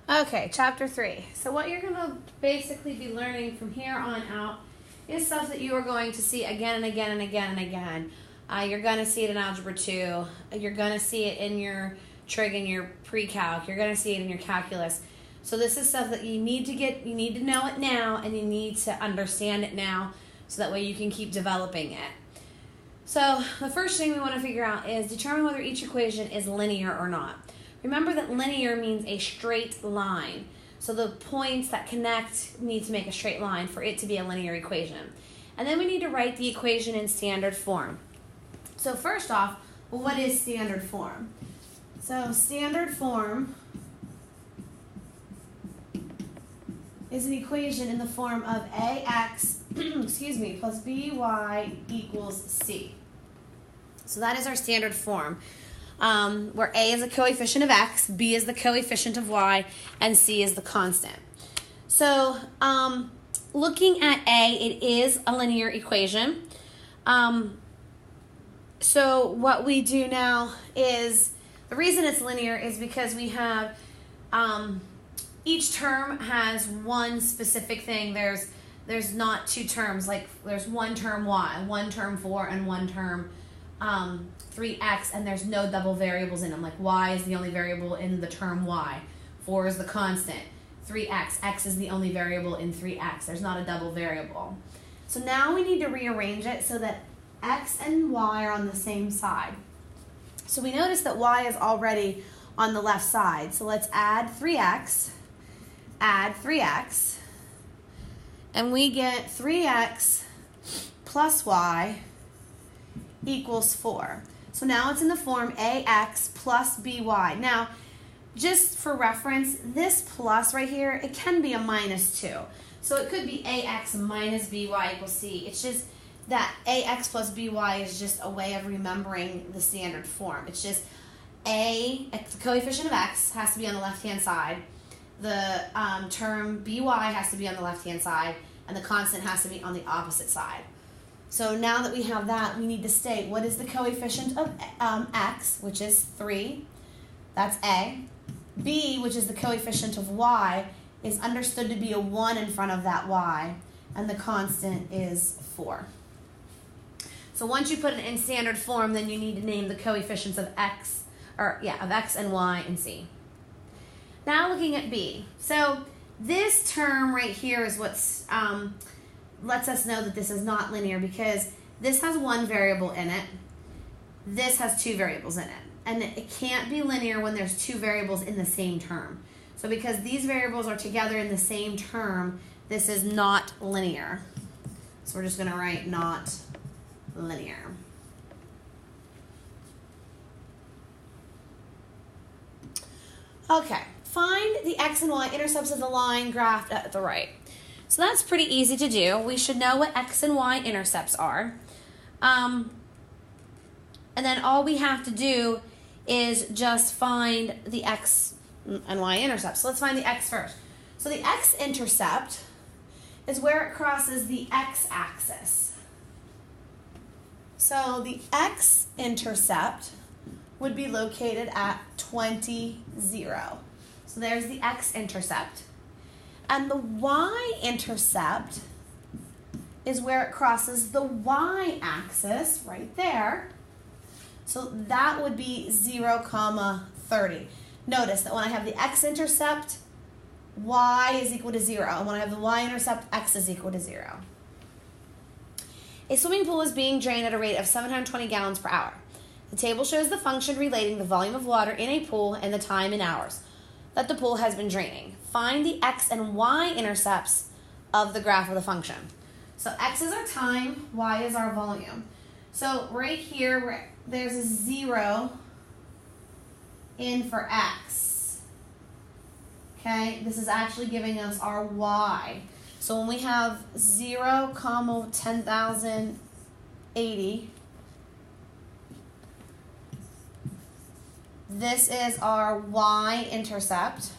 Okay, chapter 3. So what you're going to basically be learning from here on out is stuff that you are going to see again and again and again and again. You're going to see it in Algebra 2. You're going to see it in your trig and your pre-calc. You're going to see it in your calculus. So this is stuff that you need to know it now, and you need to understand it now so that way you can keep developing it. So the first thing we want to figure out is determine whether each equation is linear or not. Remember that linear means a straight line. So the points that connect need to make a straight line for it to be a linear equation. And then we need to write the equation in standard form. So first off, well, what is standard form? So standard form is an equation in the form of ax plus by equals c. So that is our standard form. Where a is the coefficient of x, b is the coefficient of y, and c is the constant. So looking at a, it is a linear equation. So what we do now is, the reason it's linear is because we have, each term has one specific thing. There's not two terms, like there's one term y, one term 4, and one term 3x, and there's no double variables in them. Like y is the only variable in the term y, 4 is the constant, 3x, x is the only variable in 3x. There's not a double variable. So now we need to rearrange it so that x and y are on the same side. So we notice that y is already on the left side. So let's add 3x, and we get 3x plus y equals 4. So now it's in the form ax plus by. Now, just for reference, this plus right here, it can be a minus 2. So it could be ax minus by equals c. It's just that ax plus by is just a way of remembering the standard form. It's just the coefficient of x has to be on the left-hand side, the term by has to be on the left-hand side, and the constant has to be on the opposite side. So now that we have that, we need to state what is the coefficient of x, which is 3. That's A. B, which is the coefficient of y, is understood to be a 1 in front of that y, and the constant is 4. So once you put it in standard form, then you need to name the coefficients of x and y and c. Now looking at B. So this term right here is what's lets us know that this is not linear, because this has one variable in it, this has two variables in it, and it can't be linear when there's two variables in the same term. So because these variables are together in the same term, this is not linear. So we're just going to write not linear. Okay, find the x and y intercepts of the line graphed at the right. So that's pretty easy to do. We should know what x and y intercepts are. And then all we have to do is just find the x and y intercepts. So let's find the x first. So the x-intercept is where it crosses the x-axis. So the x-intercept would be located at 20, 0. So there's the x-intercept. And the y-intercept is where it crosses the y-axis, right there. So that would be 0, 30. Notice that when I have the x-intercept, y is equal to 0. And when I have the y-intercept, x is equal to 0. A swimming pool is being drained at a rate of 720 gallons per hour. The table shows the function relating the volume of water in a pool and the time in hours that the pool has been draining. Find the x and y intercepts of the graph of the function. So x is our time, y is our volume. So right here, there's a 0 in for x. Okay, this is actually giving us our y. So when we have 0, 10,080, this is our y-intercept.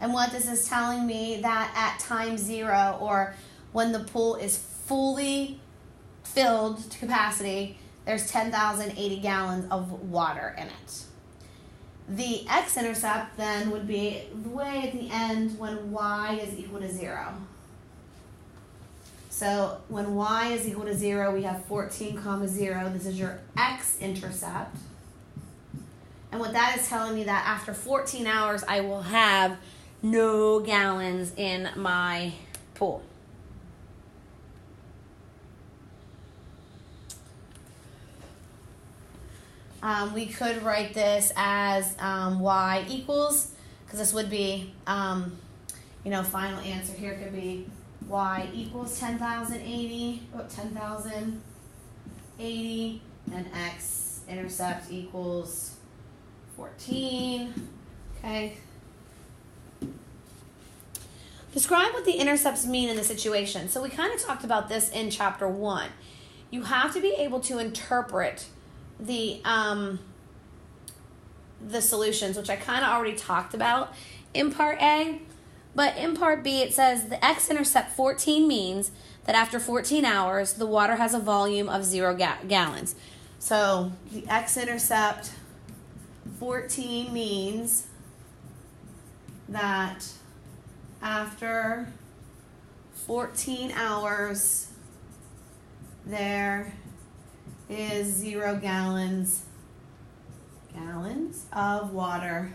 And what this is telling me that at time 0, or when the pool is fully filled to capacity, there's 10,080 gallons of water in it. The x-intercept then would be way at the end when y is equal to 0. So when y is equal to 0, we have 14, 0. This is your x-intercept. And what that is telling me that after 14 hours, I will have no gallons in my pool. We could write this as y equals, because this would be, final answer here could be y equals 10,080, and x-intercept equals 14, okay? Describe what the intercepts mean in the situation. So we kind of talked about this in chapter 1. You have to be able to interpret the solutions, which I kind of already talked about in part A. But in part B, it says the x-intercept 14 means that after 14 hours, the water has a volume of 0 gallons. So the x-intercept 14 means that after 14 hours, there is 0 gallons of water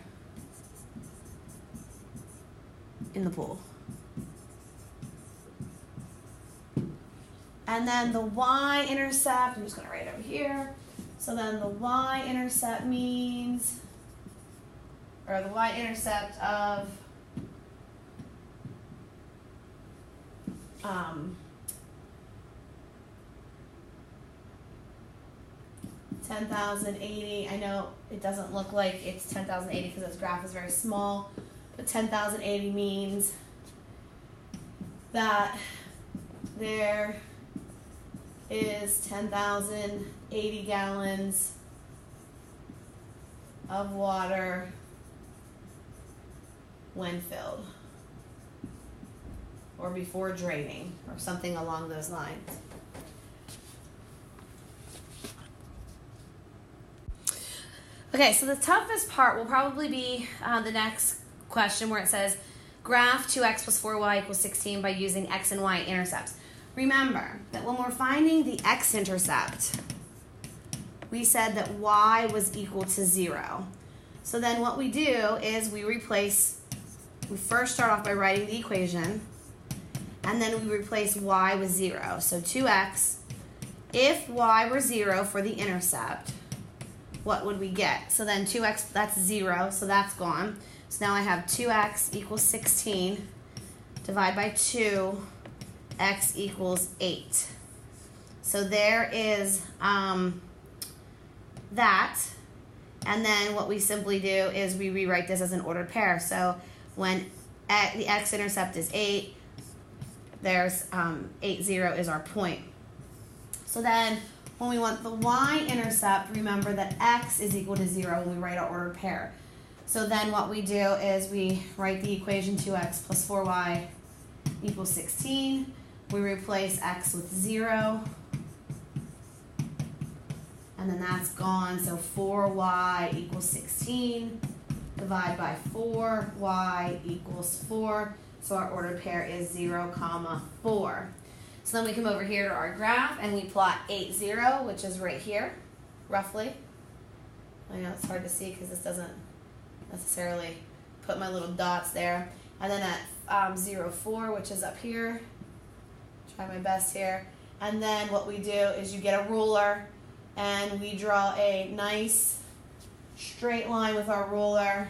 in the pool. And then the y-intercept, I'm just going to write over here. So then the y-intercept means, or the y-intercept of 10,080. I know it doesn't look like it's 10,080 because this graph is very small, but 10,080 means that there is 10,080 gallons of water when filled, or before draining, or something along those lines. Okay, so the toughest part will probably be the next question where it says graph 2x plus 4y equals 16 by using x and y intercepts. Remember that when we're finding the x-intercept, we said that y was equal to 0. So then what we do is we first start off by writing the equation, and then we replace y with 0. So 2x, if y were 0 for the intercept, what would we get? So then 2x, that's 0, so that's gone. So now I have 2x equals 16, divide by 2, x equals 8. So there is that. And then what we simply do is we rewrite this as an ordered pair. So when the x-intercept is 8, there's 8, 0 is our point. So then when we want the y-intercept, remember that x is equal to 0 when we write our ordered pair. So then what we do is we write the equation 2x plus 4y equals 16. We replace x with 0. And then that's gone. So 4y equals 16. Divide by 4, y equals 4. So our ordered pair is 0, 4. So then we come over here to our graph and we plot 8, 0, which is right here, roughly. I know it's hard to see because this doesn't necessarily put my little dots there. And then at 0, 4, which is up here. Try my best here. And then what we do is you get a ruler and we draw a nice straight line with our ruler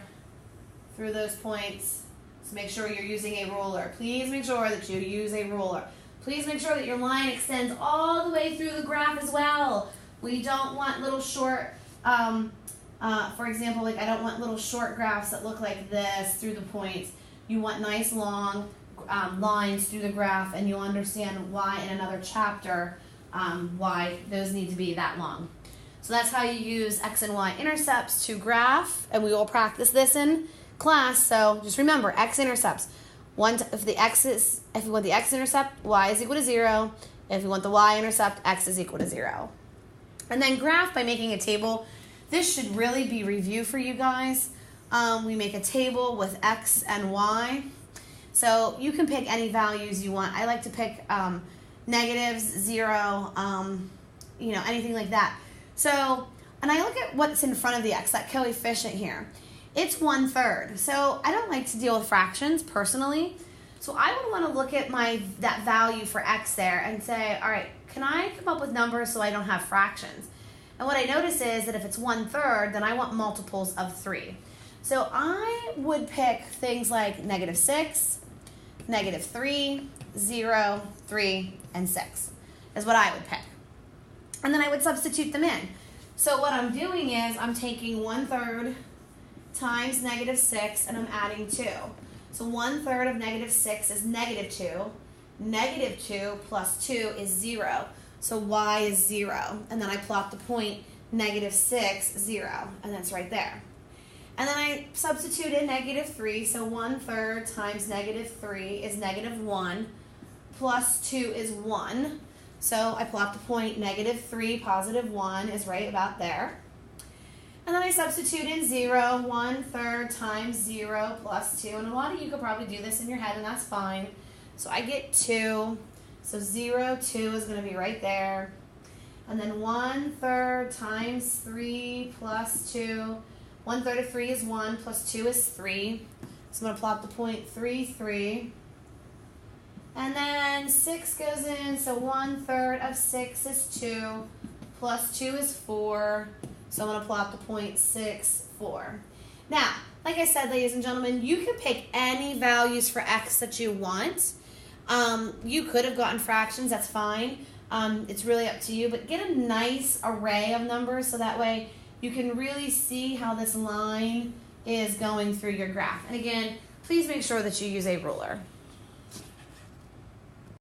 through those points. So make sure you're using a ruler. Please make sure that you use a ruler. Please make sure that your line extends all the way through the graph as well. We don't want little short, for example, like I don't want little short graphs that look like this through the points. You want nice long lines through the graph, and you'll understand why in another chapter why those need to be that long. So that's how you use x and y intercepts to graph, and we will practice this in class. So just remember, x-intercepts. If you want the x-intercept, y is equal to 0. If you want the y-intercept, x is equal to 0. And then graph by making a table. This should really be review for you guys. We make a table with x and y. So you can pick any values you want. I like to pick negatives, 0, anything like that. So, and I look at what's in front of the x, that coefficient here. It's 1/3. So I don't like to deal with fractions personally. So I would want to look at that value for x there and say, all right, can I come up with numbers so I don't have fractions? And what I notice is that if it's 1/3, then I want multiples of 3. So I would pick things like -6, -3, 0, 3, and 6 is what I would pick. And then I would substitute them in. So what I'm doing is I'm taking 1/3 times -6 and I'm adding 2. So 1/3 of -6 is -2. -2 plus 2 is 0. So y is 0. And then I plot the point -6, 0. And that's right there. And then I substitute in -3. So 1/3 times -3 is -1. Plus 2 is 1. So I plot the point -3, +1 is right about there. And then I substitute in 0, 1/3 times 0 plus 2. And a lot of you could probably do this in your head, and that's fine. So I get 2. So 0, 2 is going to be right there. And then 1/3 times 3 plus 2. 1/3 of 3 is 1, plus 2 is 3. So I'm going to plot the point 3, 3. And then 6 goes in, so 1/3 of 6 is 2, plus 2 is 4. So I'm going to plot the point 6, 4. Now, like I said, ladies and gentlemen, you can pick any values for x that you want. You could have gotten fractions, that's fine. It's really up to you, but get a nice array of numbers so that way you can really see how this line is going through your graph. And again, please make sure that you use a ruler.